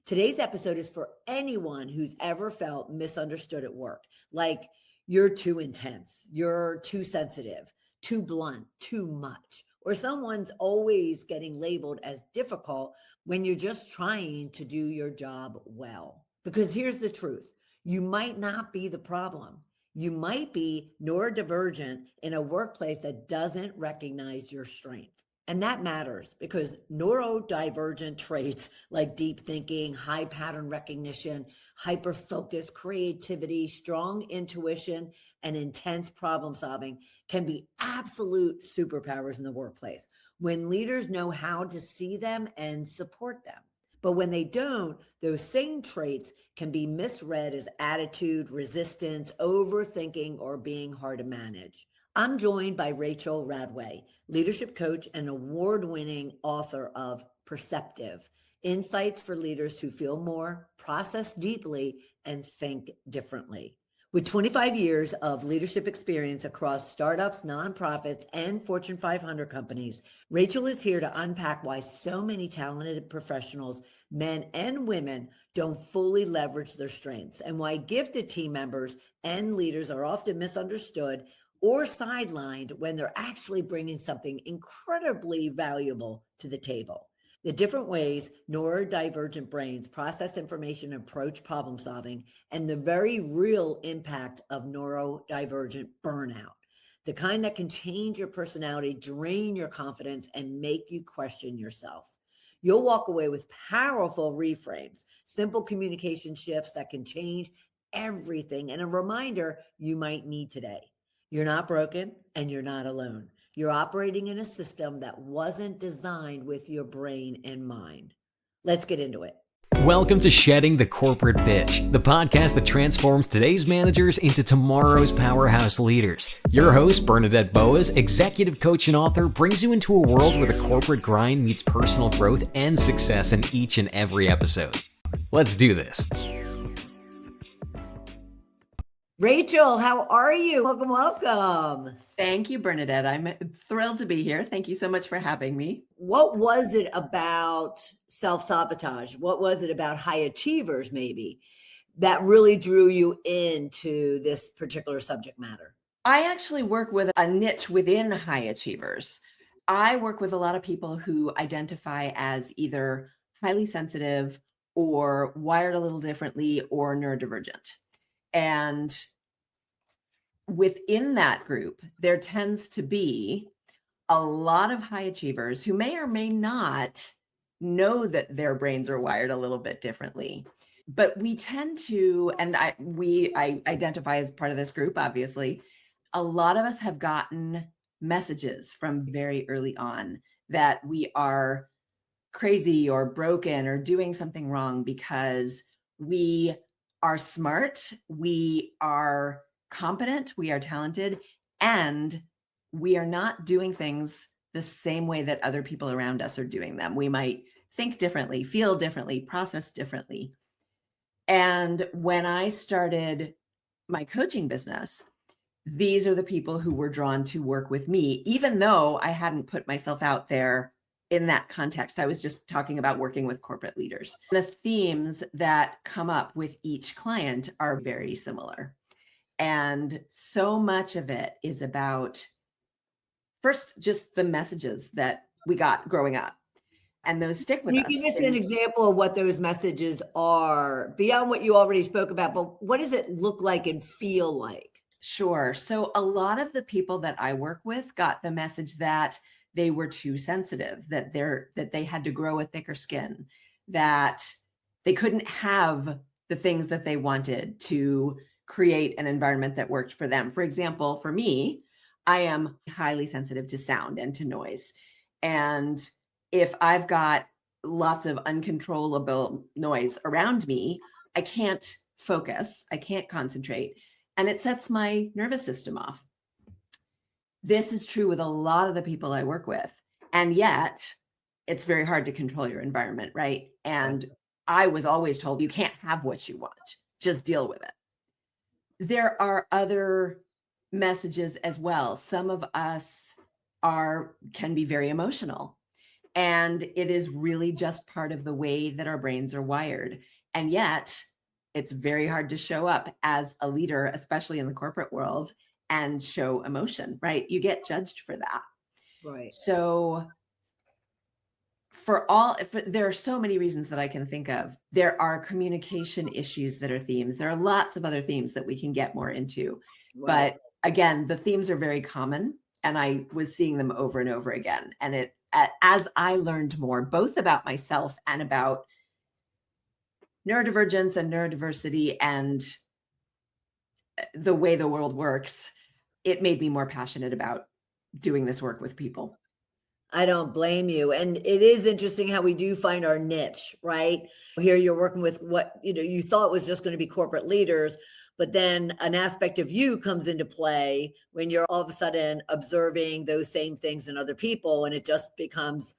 Today's episode is for anyone who's ever felt misunderstood at work. Like you're too intense, you're too sensitive, too blunt, too much, or someone's always getting labeled as difficult when you're just trying to do your job well. Because here's the truth. You might not be the problem. You might be neurodivergent in a workplace that doesn't recognize your strength. And that matters because neurodivergent traits like deep thinking, high pattern recognition, hyper focus, creativity, strong intuition, and intense problem solving can be absolute superpowers in the workplace when leaders know how to see them and support them. But when they don't, those same traits can be misread as attitude, resistance, overthinking, or being hard to manage. I'm joined by Rachel Radway, leadership coach and award-winning author of Perceptive, Insights for Leaders Who Feel More, Process Deeply, and Think Differently. With 25 years of leadership experience across startups, nonprofits, and Fortune 500 companies, Rachel is here to unpack why so many talented professionals, men and women, don't fully leverage their strengths, and why gifted team members and leaders are often misunderstood or sidelined when they're actually bringing something incredibly valuable to the table. The different ways neurodivergent brains process information and approach problem solving, and the very real impact of neurodivergent burnout, the kind that can change your personality, drain your confidence, and make you question yourself. You'll walk away with powerful reframes, simple communication shifts that can change everything, and a reminder you might need today. You're not broken and you're not alone. You're operating in a system that wasn't designed with your brain in mind. Let's get into it. Welcome to Shedding the Corporate Bitch, the podcast that transforms today's managers into tomorrow's powerhouse leaders. Your host, Bernadette Boas, executive coach and author, brings you into a world where the corporate grind meets personal growth and success in each and every episode. Let's do this. Rachel, how are you? Welcome. Thank you, Bernadette. I'm thrilled to be here. Thank you so much for having me. What was it about self-sabotage? What was it about high achievers, maybe, that really drew you into this particular subject matter? I actually work with a niche within high achievers. I work with a lot of people who identify as either highly sensitive or wired a little differently or neurodivergent. And within that group, there tends to be a lot of high achievers who may or may not know that their brains are wired a little bit differently. But we tend to, and I identify as part of this group, obviously, a lot of us have gotten messages from very early on that we are crazy or broken or doing something wrong because we are smart, we are competent, we are talented, and we are not doing things the same way that other people around us are doing them. We might think differently, feel differently, process differently. And when I started my coaching business, these are the people who were drawn to work with me, even though I hadn't put myself out there in that context. I was just talking about working with corporate leaders. The themes that come up with each client are very similar. And so much of it is about, first, just the messages that we got growing up. And those stick with us. Can you give us an example of what those messages are, beyond what you already spoke about, but what does it look like and feel like? Sure. So a lot of the people that I work with got the message that they were too sensitive, that they had to grow a thicker skin, that they couldn't have the things that they wanted to create an environment that worked for them. For example, for me, I am highly sensitive to sound and to noise. And if I've got lots of uncontrollable noise around me, I can't focus, I can't concentrate, and it sets my nervous system off. This is true with a lot of the people I work with. And yet it's very hard to control your environment, right? And I was always told, you can't have what you want, just deal with it. There are other messages as well. Some of us can be very emotional. And it is really just part of the way that our brains are wired. And yet it's very hard to show up as a leader, especially in the corporate world, and show emotion, right? You get judged for that. Right. So there are so many reasons that I can think of. There are communication issues that are themes. There are lots of other themes that we can get more into. Right. But again, the themes are very common, and I was seeing them over and over again. And as I learned more, both about myself and about neurodivergence and neurodiversity and the way the world works, it made me more passionate about doing this work with people. I don't blame you. And it is interesting how we do find our niche, right? Here you're working with what, you thought was just going to be corporate leaders, but then an aspect of you comes into play when you're all of a sudden observing those same things in other people, and it just becomes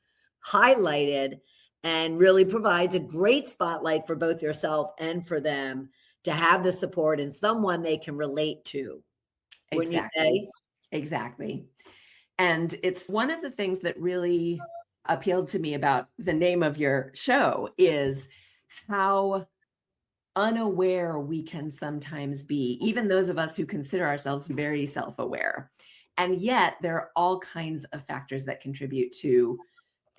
highlighted and really provides a great spotlight for both yourself and for them to have the support and someone they can relate to. Wouldn't you say? Exactly. And it's one of the things that really appealed to me about the name of your show is how unaware we can sometimes be, even those of us who consider ourselves very self-aware. And yet there are all kinds of factors that contribute to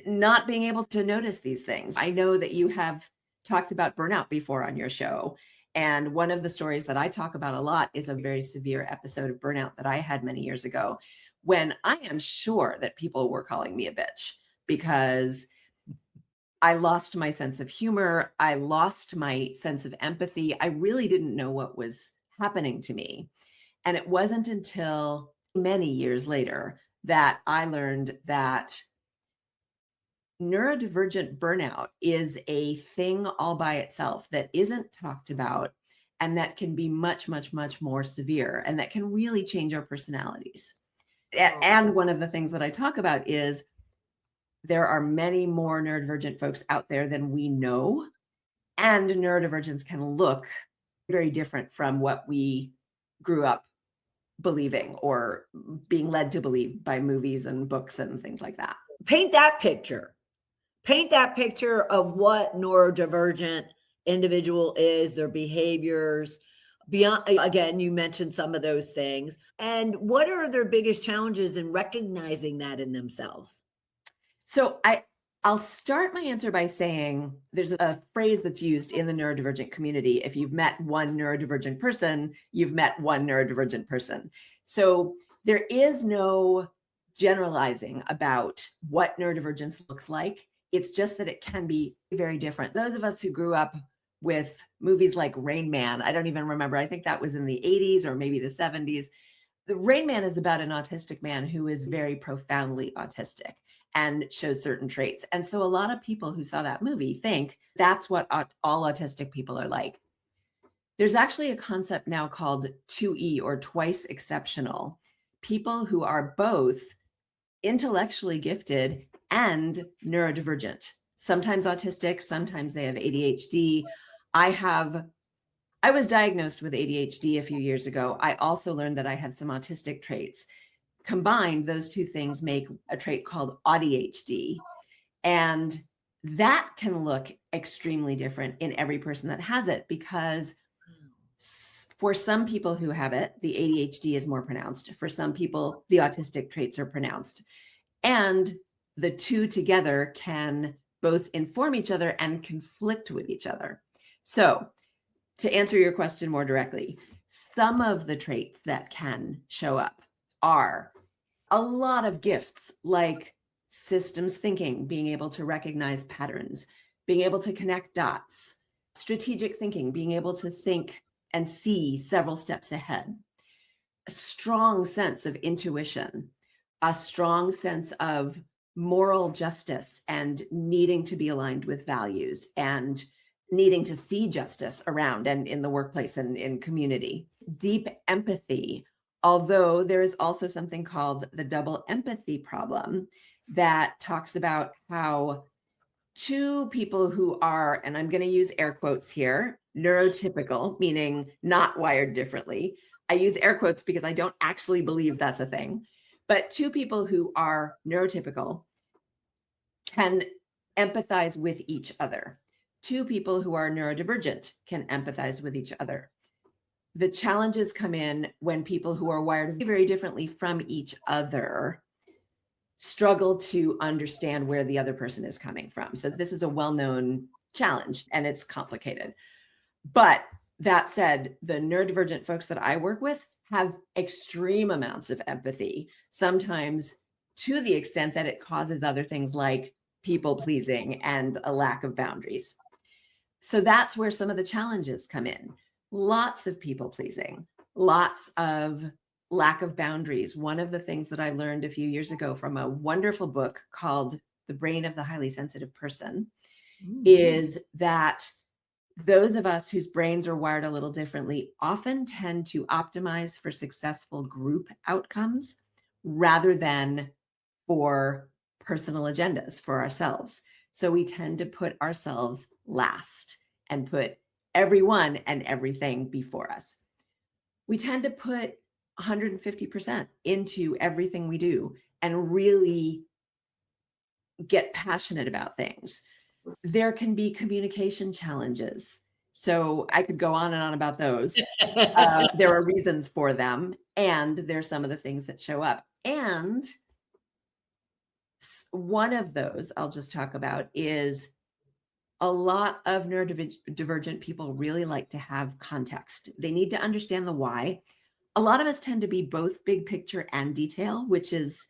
not being able to notice these things. I know that you have talked about burnout before on your show. And one of the stories that I talk about a lot is a very severe episode of burnout that I had many years ago, when I am sure that people were calling me a bitch because I lost my sense of humor. I lost my sense of empathy. I really didn't know what was happening to me. And it wasn't until many years later that I learned that neurodivergent burnout is a thing all by itself that isn't talked about, and that can be much, much, much more severe, and that can really change our personalities. And one of the things that I talk about is there are many more neurodivergent folks out there than we know, and neurodivergence can look very different from what we grew up believing or being led to believe by movies and books and things like that. Paint that picture. Paint that picture of what neurodivergent individual is, their behaviors. Beyond, again, you mentioned some of those things. And what are their biggest challenges in recognizing that in themselves? So I'll start my answer by saying there's a phrase that's used in the neurodivergent community. If you've met one neurodivergent person, you've met one neurodivergent person. So there is no generalizing about what neurodivergence looks like. It's just that it can be very different. Those of us who grew up with movies like Rain Man, I don't even remember, I think that was in the 80s or maybe the 70s. The Rain Man is about an autistic man who is very profoundly autistic and shows certain traits. And so a lot of people who saw that movie think that's what all autistic people are like. There's actually a concept now called 2E or twice exceptional. People who are both intellectually gifted and neurodivergent, sometimes autistic, sometimes they have ADHD. I was diagnosed with ADHD a few years ago. I also learned that I have some autistic traits. Combined, those two things make a trait called ADHD. And that can look extremely different in every person that has it, because for some people who have it, the ADHD is more pronounced. For some people, the autistic traits are pronounced. And the two together can both inform each other and conflict with each other. So to answer your question more directly, some of the traits that can show up are a lot of gifts like systems thinking, being able to recognize patterns, being able to connect dots, strategic thinking, being able to think and see several steps ahead, a strong sense of intuition, a strong sense of moral justice and needing to be aligned with values and needing to see justice around and in the workplace and in community, deep empathy. Although there is also something called the double empathy problem that talks about how two people who are, and I'm going to use air quotes here, neurotypical, meaning not wired differently. I use air quotes because I don't actually believe that's a thing. But two people who are neurotypical can empathize with each other. Two people who are neurodivergent can empathize with each other. The challenges come in when people who are wired very differently from each other struggle to understand where the other person is coming from. So this is a well-known challenge and it's complicated. But that said, the neurodivergent folks that I work with have extreme amounts of empathy, sometimes to the extent that it causes other things like people pleasing and a lack of boundaries. So that's where some of the challenges come in. Lots of people pleasing, lots of lack of boundaries. One of the things that I learned a few years ago from a wonderful book called The Brain of the Highly Sensitive Person is that those of us whose brains are wired a little differently often tend to optimize for successful group outcomes rather than for personal agendas for ourselves. So we tend to put ourselves last and put everyone and everything before us. We tend to put 150% into everything we do and really get passionate about things. There can be communication challenges. So I could go on and on about those. There are reasons for them, and there's some of the things that show up. And one of those I'll just talk about is a lot of neurodivergent people really like to have context. They need to understand the why. A lot of us tend to be both big picture and detail, which is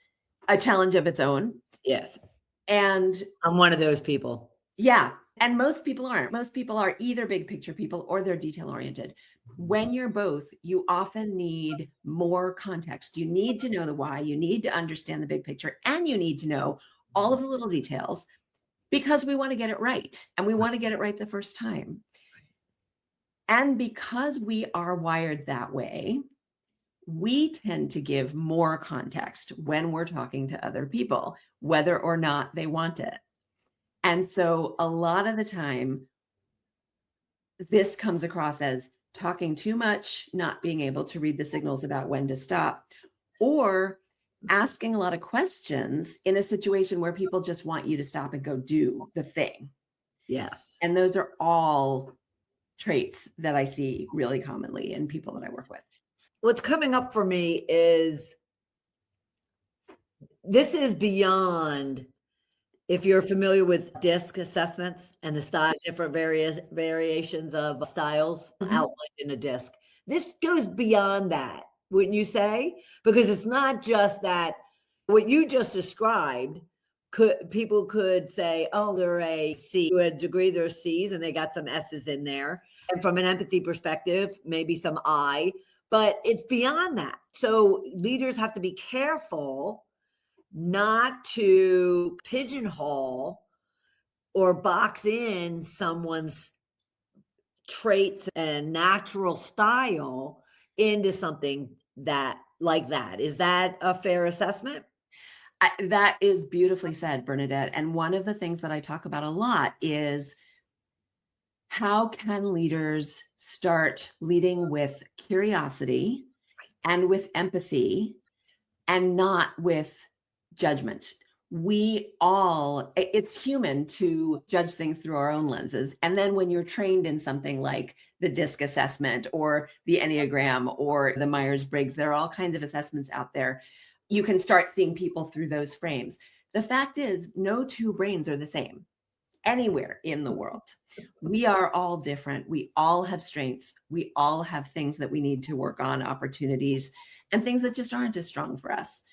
a challenge of its own. Yes. And I'm one of those people. Yeah. And most people aren't. Most people are either big picture people or they're detail oriented. When you're both, you often need more context. You need to know the why, you need to understand the big picture, and you need to know all of the little details because we want to get it right. And we want to get it right the first time. And because we are wired that way, we tend to give more context when we're talking to other people, whether or not they want it. And so a lot of the time, this comes across as talking too much, not being able to read the signals about when to stop, or asking a lot of questions in a situation where people just want you to stop and go do the thing. Yes. And those are all traits that I see really commonly in people that I work with. What's coming up for me is this is beyond, if you're familiar with DISC assessments and the style, different variations of styles outlined in a DISC. This goes beyond that, wouldn't you say? Because it's not just that what you just described. People could say, oh, they're a C. To a degree, they're C's and they got some S's in there. And from an empathy perspective, maybe some I, but it's beyond that. So leaders have to be careful not to pigeonhole or box in someone's traits and natural style into something that like that. Is that a fair assessment? That is beautifully said, Bernadette. And one of the things that I talk about a lot is how can leaders start leading with curiosity and with empathy and not with judgment. It's human to judge things through our own lenses. And then when you're trained in something like the DISC assessment or the Enneagram or the Myers-Briggs, there are all kinds of assessments out there. You can start seeing people through those frames. The fact is, no two brains are the same anywhere in the world. We are all different. We all have strengths. We all have things that we need to work on, opportunities, and things that just aren't as strong for us.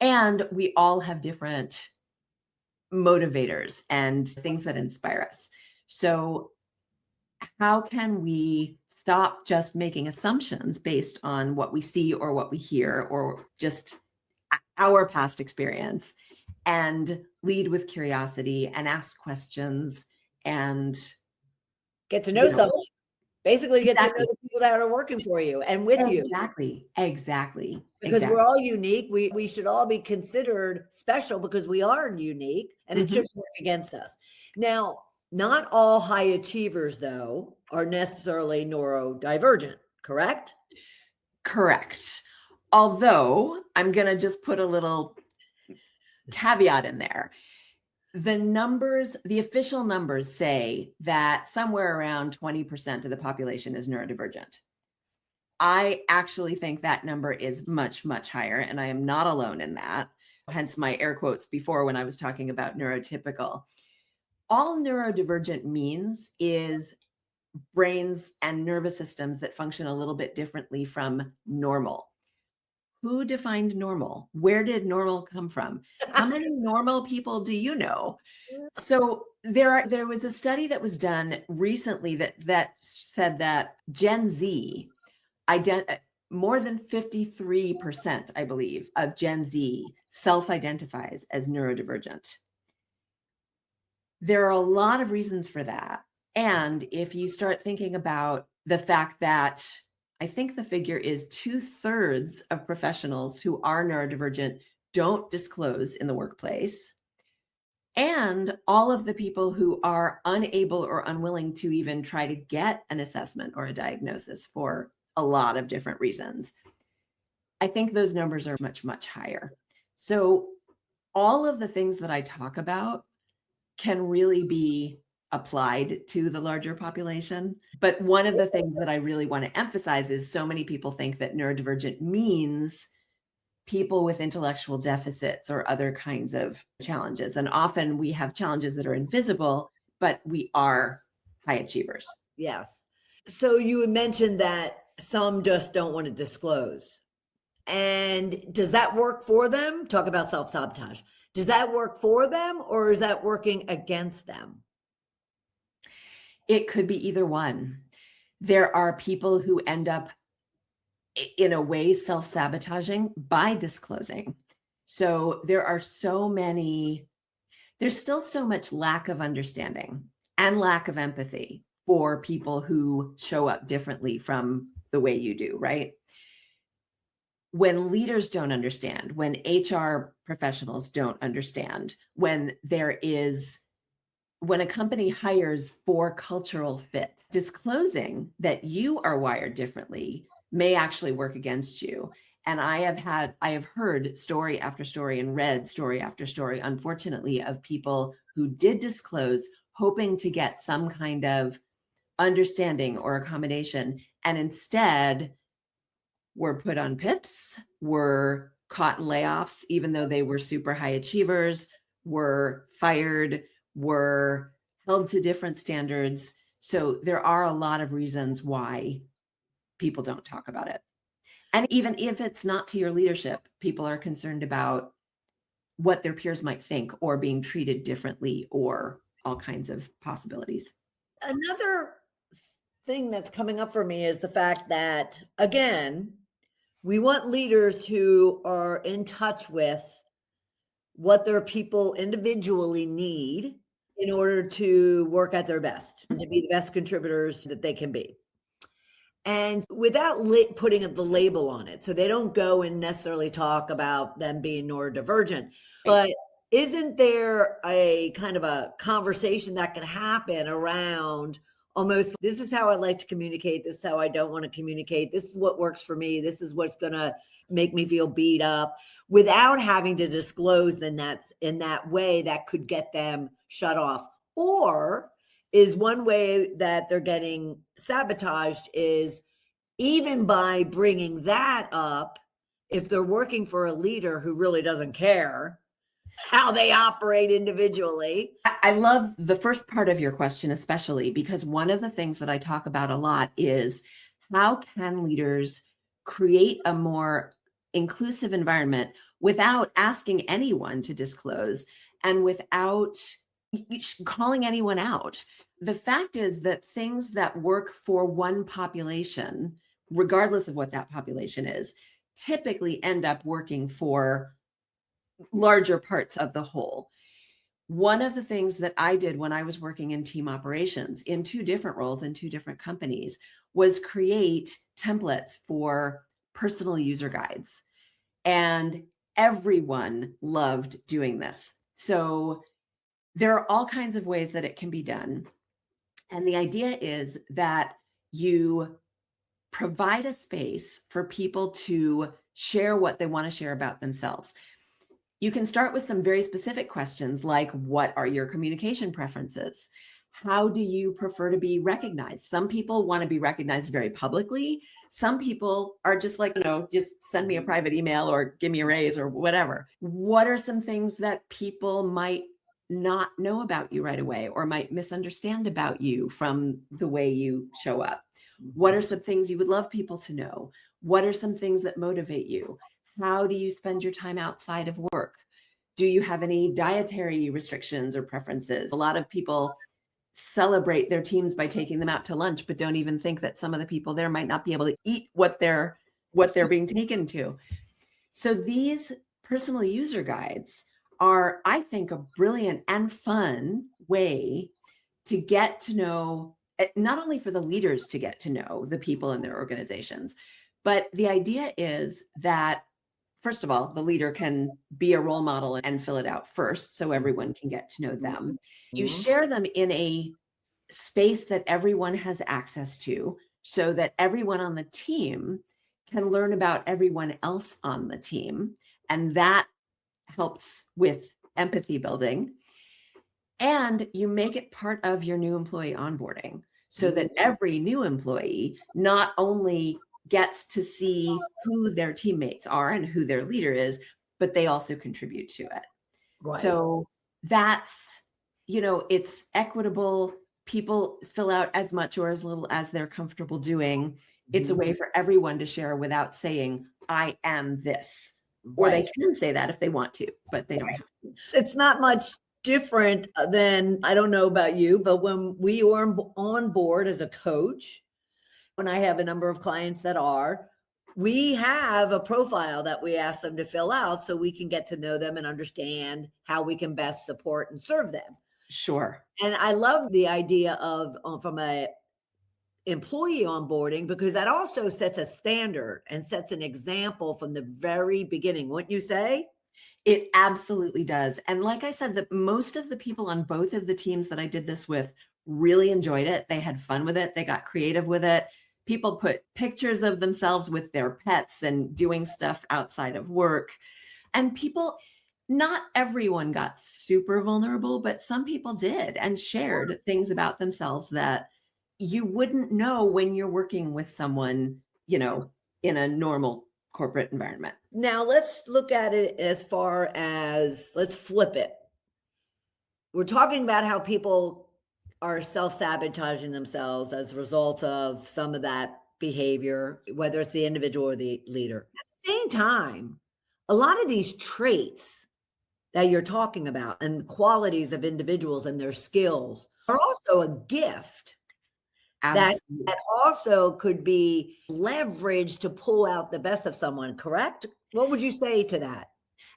And we all have different motivators and things that inspire us. So how can we stop just making assumptions based on what we see or what we hear or just our past experience and lead with curiosity and ask questions and get to know someone? Basically get to know the people that are working for you and with you. Exactly. Because we're all unique. We should all be considered special because we are unique and it shouldn't work against us. Now, not all high achievers, though, are necessarily neurodivergent, correct? Correct. Although I'm going to just put a little caveat in there. The official numbers say that somewhere around 20% of the population is neurodivergent. I actually think that number is much, much higher, and I am not alone in that. Hence my air quotes before when I was talking about neurotypical. All neurodivergent means is brains and nervous systems that function a little bit differently from normal. Who defined normal? Where did normal come from? How many normal people do you know? So there was a study that was done recently that said that Gen Z, more than 53%, I believe, of Gen Z self-identifies as neurodivergent. There are a lot of reasons for that. And if you start thinking about the fact that I think the figure is 2/3 of professionals who are neurodivergent don't disclose in the workplace. And all of the people who are unable or unwilling to even try to get an assessment or a diagnosis for a lot of different reasons. I think those numbers are much, much higher. So all of the things that I talk about can really be applied to the larger population. But one of the things that I really want to emphasize is so many people think that neurodivergent means people with intellectual deficits or other kinds of challenges. And often we have challenges that are invisible, but we are high achievers. Yes. So you had mentioned that some just don't want to disclose. And does that work for them? Talk about self-sabotage. Does that work for them, or is that working against them? It could be either one. There are people who end up in a way self-sabotaging by disclosing. So there's still so much lack of understanding and lack of empathy for people who show up differently from the way you do, right? When leaders don't understand, when HR professionals don't understand, when a company hires for cultural fit, disclosing that you are wired differently may actually work against you. And I have heard story after story and read story after story, unfortunately, of people who did disclose, hoping to get some kind of understanding or accommodation, and instead were put on PIPs, were caught in layoffs, even though they were super high achievers, were fired, were held to different standards. So there are a lot of reasons why people don't talk about it. And even if it's not to your leadership, people are concerned about what their peers might think or being treated differently or all kinds of possibilities. Another thing that's coming up for me is the fact that, again, we want leaders who are in touch with what their people individually need in order to work at their best and to be the best contributors that they can be. And without putting the label on it. So they don't go and necessarily talk about them being neurodivergent. But isn't there a kind of a conversation that can happen around almost, this is how I like to communicate, this is how I don't want to communicate, this is what works for me, this is what's going to make me feel beat up, without having to disclose, then that's in that way that could get them shut off? Or is one way that they're getting sabotaged is even by bringing that up, if they're working for a leader who really doesn't care how they operate individually. I love the first part of your question, especially because one of the things that I talk about a lot is how can leaders create a more inclusive environment without asking anyone to disclose and without calling anyone out. The fact is that things that work for one population, regardless of what that population is, typically end up working for larger parts of the whole. One of the things that I did when I was working in team operations in 2 different roles in 2 different companies was create templates for personal user guides. And everyone loved doing this. So there are all kinds of ways that it can be done. And the idea is that you provide a space for people to share what they want to share about themselves. You can start with some very specific questions like, what are your communication preferences? How do you prefer to be recognized? Some people want to be recognized very publicly. Some people are just like, just send me a private email or give me a raise or whatever. What are some things that people might not know about you right away or might misunderstand about you from the way you show up? What are some things you would love people to know? What are some things that motivate you? How do you spend your time outside of work? Do you have any dietary restrictions or preferences? A lot of people celebrate their teams by taking them out to lunch, but don't even think that some of the people there might not be able to eat what they're being taken to. So these personal user guides are, I think, a brilliant and fun way to get to know, not only for the leaders to get to know the people in their organizations, but the idea is that, first of all, the leader can be a role model and fill it out first so everyone can get to know them. You share them in a space that everyone has access to so that everyone on the team can learn about everyone else on the team. And that helps with empathy building. And you make it part of your new employee onboarding so that every new employee not only gets to see who their teammates are and who their leader is, but they also contribute to it. Right. So that's, it's equitable. People fill out as much or as little as they're comfortable doing. It's a way for everyone to share without saying, I am this. Or they can say that if they want to, but they don't have to. It's not much different than, I don't know about you, but when we are on board as a coach, when I have a number of clients that we have a profile that we ask them to fill out so we can get to know them and understand how we can best support and serve them. Sure. And I love the idea of from a employee onboarding, because that also sets a standard and sets an example from the very beginning, wouldn't you say? It absolutely does. And like I said, that most of the people on both of the teams that I did this with really enjoyed it. They had fun with it. They got creative with it. People put pictures of themselves with their pets and doing stuff outside of work. And not everyone got super vulnerable, but some people did and shared things about themselves that you wouldn't know when you're working with someone, in a normal corporate environment. Now let's look at it as far as, let's flip it. We're talking about how people are self-sabotaging themselves as a result of some of that behavior, whether it's the individual or the leader. At the same time, a lot of these traits that you're talking about and the qualities of individuals and their skills are also a gift. That also could be leveraged to pull out the best of someone, correct? What would you say to that?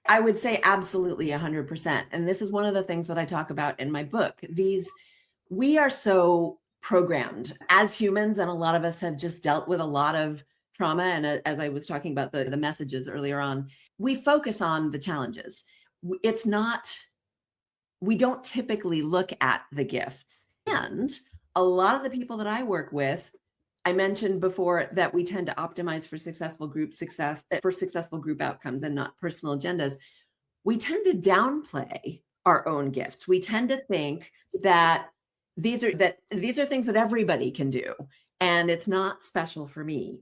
I would say absolutely 100%. And this is one of the things that I talk about in my book. We are so programmed as humans, and a lot of us have just dealt with a lot of trauma. And as I was talking about the messages earlier on, we focus on the challenges. We don't typically look at the gifts. And a lot of the people that I work with, I mentioned before that we tend to optimize for successful group outcomes and not personal agendas. We tend to downplay our own gifts. We tend to think that these are things that everybody can do, and it's not special for me.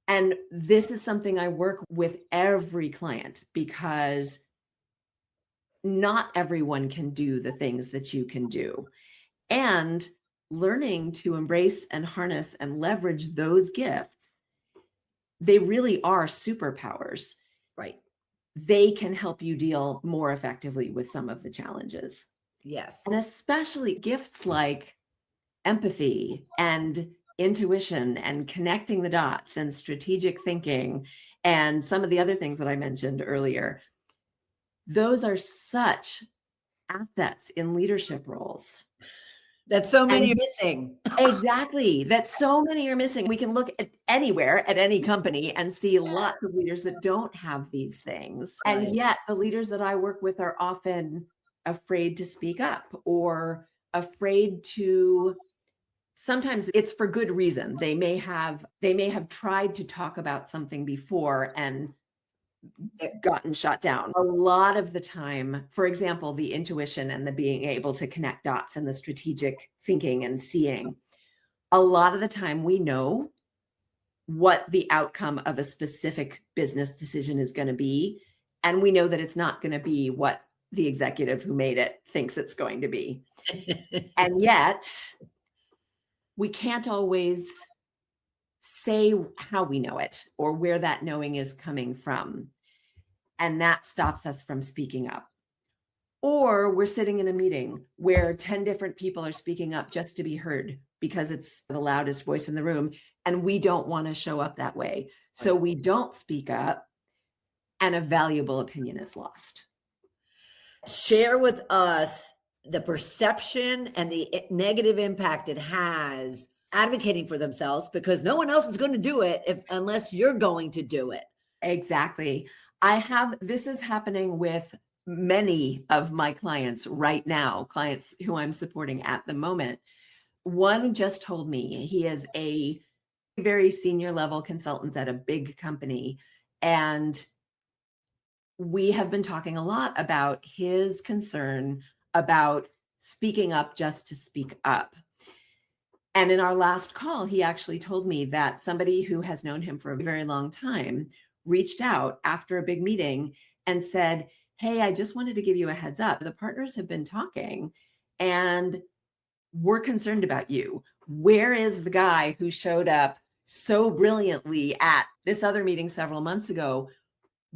And this is something I work with every client, because not everyone can do the things that you can do. And learning to embrace and harness and leverage those gifts, they really are superpowers. Right. They can help you deal more effectively with some of the challenges. Yes. And especially gifts like empathy and intuition and connecting the dots and strategic thinking and some of the other things that I mentioned earlier. Those are such assets in leadership roles. That so many are missing. Exactly. That so many are missing. We can look at anywhere, at any company, and see lots of leaders that don't have these things. Right. And yet the leaders that I work with are often afraid to speak up, or afraid to, sometimes it's for good reason. They may have tried to talk about something before and gotten shot down. A lot of the time, for example, the intuition and the being able to connect dots and the strategic thinking and seeing, a lot of the time we know what the outcome of a specific business decision is going to be. And we know that it's not going to be what the executive who made it thinks it's going to be. And yet we can't always say how we know it or where that knowing is coming from. And that stops us from speaking up. Or we're sitting in a meeting where 10 different people are speaking up just to be heard because it's the loudest voice in the room. And we don't want to show up that way. So we don't speak up and a valuable opinion is lost. Share with us the perception and the negative impact it has advocating for themselves, because no one else is going to do it unless you're going to do it. Exactly. This is happening with many of my clients right now, clients who I'm supporting at the moment. One just told me he is a very senior level consultant at a big company. And we have been talking a lot about his concern about speaking up just to speak up. And in our last call, he actually told me that somebody who has known him for a very long time reached out after a big meeting and said, "Hey, I just wanted to give you a heads up. The partners have been talking and we're concerned about you. Where is the guy who showed up so brilliantly at this other meeting several months ago?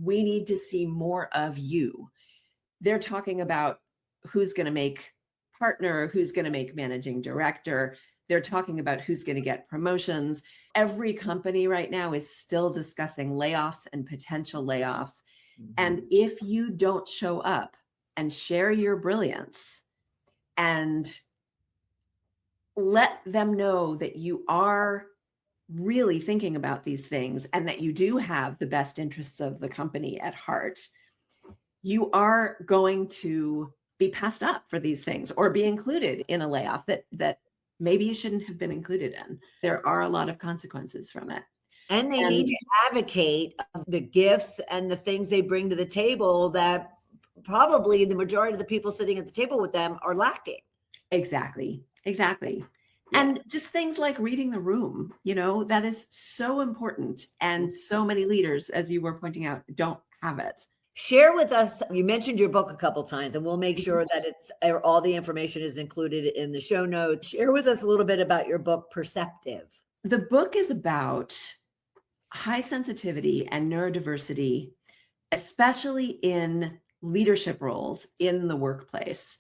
We need to see more of you." They're talking about who's going to make partner, who's going to make managing director. They're talking about who's going to get promotions. Every company right now is still discussing layoffs and potential layoffs. Mm-hmm. And if you don't show up and share your brilliance and let them know that you are really thinking about these things and that you do have the best interests of the company at heart, you are going to be passed up for these things or be included in a layoff that maybe you shouldn't have been included in. There are a lot of consequences from it. And they need to advocate of the gifts and the things they bring to the table that probably the majority of the people sitting at the table with them are lacking. Exactly. Yeah. And just things like reading the room, that is so important. And so many leaders, as you were pointing out, don't have it. Share with us, you mentioned your book a couple of times, and we'll make sure that all the information is included in the show notes. Share with us a little bit about your book, Perceptive. The book is about high sensitivity and neurodiversity, especially in leadership roles in the workplace,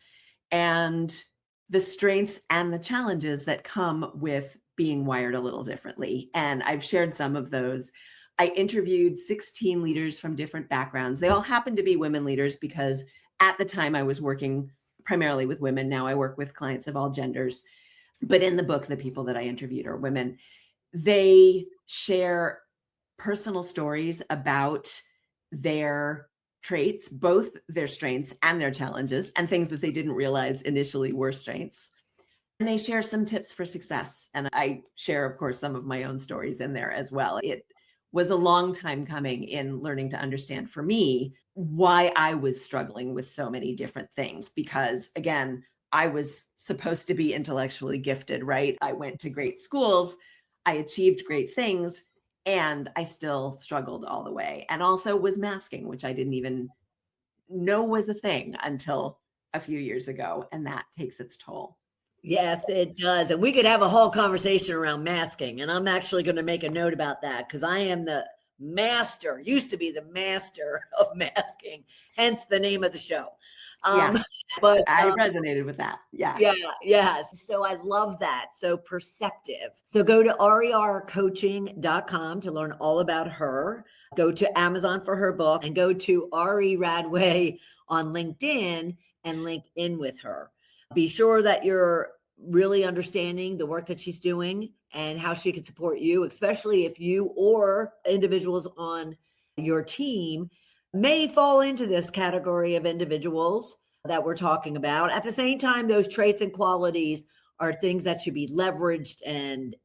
and the strengths and the challenges that come with being wired a little differently. And I've shared some of those. I interviewed 16 leaders from different backgrounds. They all happen to be women leaders because at the time I was working primarily with women. Now I work with clients of all genders. But in the book, the people that I interviewed are women. They share personal stories about their traits, both their strengths and their challenges, and things that they didn't realize initially were strengths. And they share some tips for success. And I share, of course, some of my own stories in there as well. It was a long time coming in learning to understand for me why I was struggling with so many different things. Because again, I was supposed to be intellectually gifted, right? I went to great schools, I achieved great things, and I still struggled all the way. And also was masking, which I didn't even know was a thing until a few years ago. And that takes its toll. Yes, it does. And we could have a whole conversation around masking. And I'm actually going to make a note about that because I am used to be the master of masking, hence the name of the show. But I resonated with that. Yes. So I love that. So Perceptive. So go to rercoaching.com to learn all about her. Go to Amazon for her book and go to Ari Radway on LinkedIn and link in with her. Be sure that you're really understanding the work that she's doing and how she can support you, especially if you or individuals on your team may fall into this category of individuals that we're talking about. At the same time, those traits and qualities are things that should be leveraged and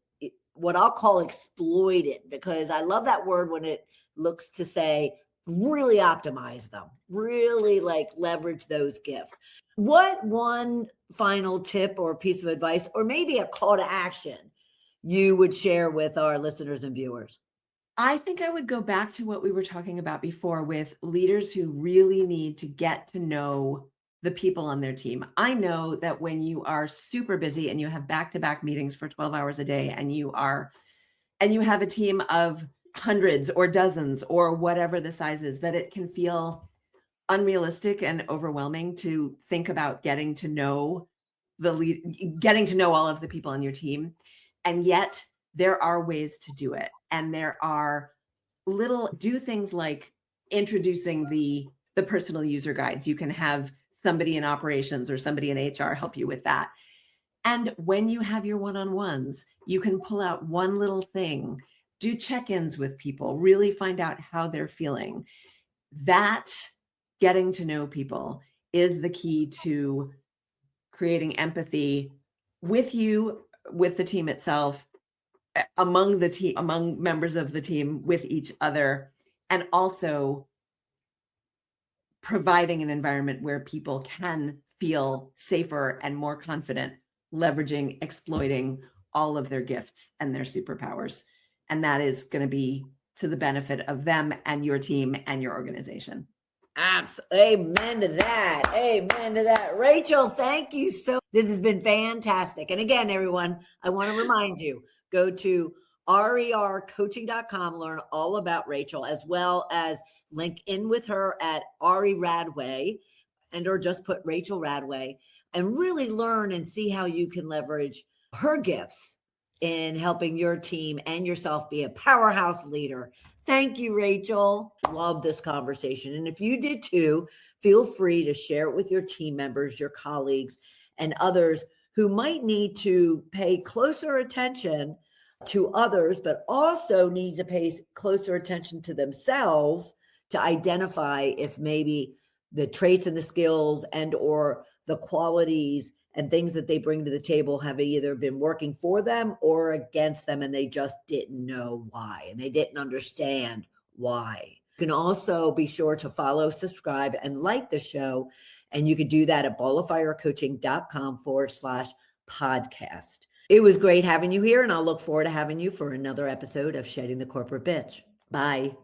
what I'll call exploited, because I love that word when it looks to say really optimize them, really like leverage those gifts. What one final tip or piece of advice, or maybe a call to action you would share with our listeners and viewers? I think I would go back to what we were talking about before with leaders who really need to get to know the people on their team. I know that when you are super busy and you have back-to-back meetings for 12 hours a day and you have a team of hundreds or dozens or whatever the size is, that it can feel unrealistic and overwhelming to think about getting to know all of the people on your team. And yet there are ways to do it. And there are do things like introducing the personal user guides. You can have somebody in operations or somebody in HR help you with that. And when you have your one-on-ones, you can pull out one little thing, do check-ins with people, really find out how they're feeling. That getting to know people is the key to creating empathy with you, with the team itself, among members of the team, with each other, and also providing an environment where people can feel safer and more confident, leveraging, exploiting all of their gifts and their superpowers. And that is going to be to the benefit of them and your team and your organization. Absolutely. Amen to that. Amen to that. Rachel, thank you so much. This has been fantastic. And again, everyone, I want to remind you, go to rercoaching.com, learn all about Rachel, as well as link in with her at Radway, or just put Rachel Radway, and really learn and see how you can leverage her gifts in helping your team and yourself be a powerhouse leader. Thank you, Rachel. Love this conversation. And if you did too, feel free to share it with your team members, your colleagues, and others who might need to pay closer attention to others, but also need to pay closer attention to themselves to identify if maybe the traits and the skills and or the qualities and things that they bring to the table have either been working for them or against them, and they just didn't know why, and they didn't understand why. You can also be sure to follow, subscribe, and like the show. And you could do that at balloffirecoaching.com/podcast. It was great having you here, and I'll look forward to having you for another episode of Shedding the Corporate Bitch. Bye.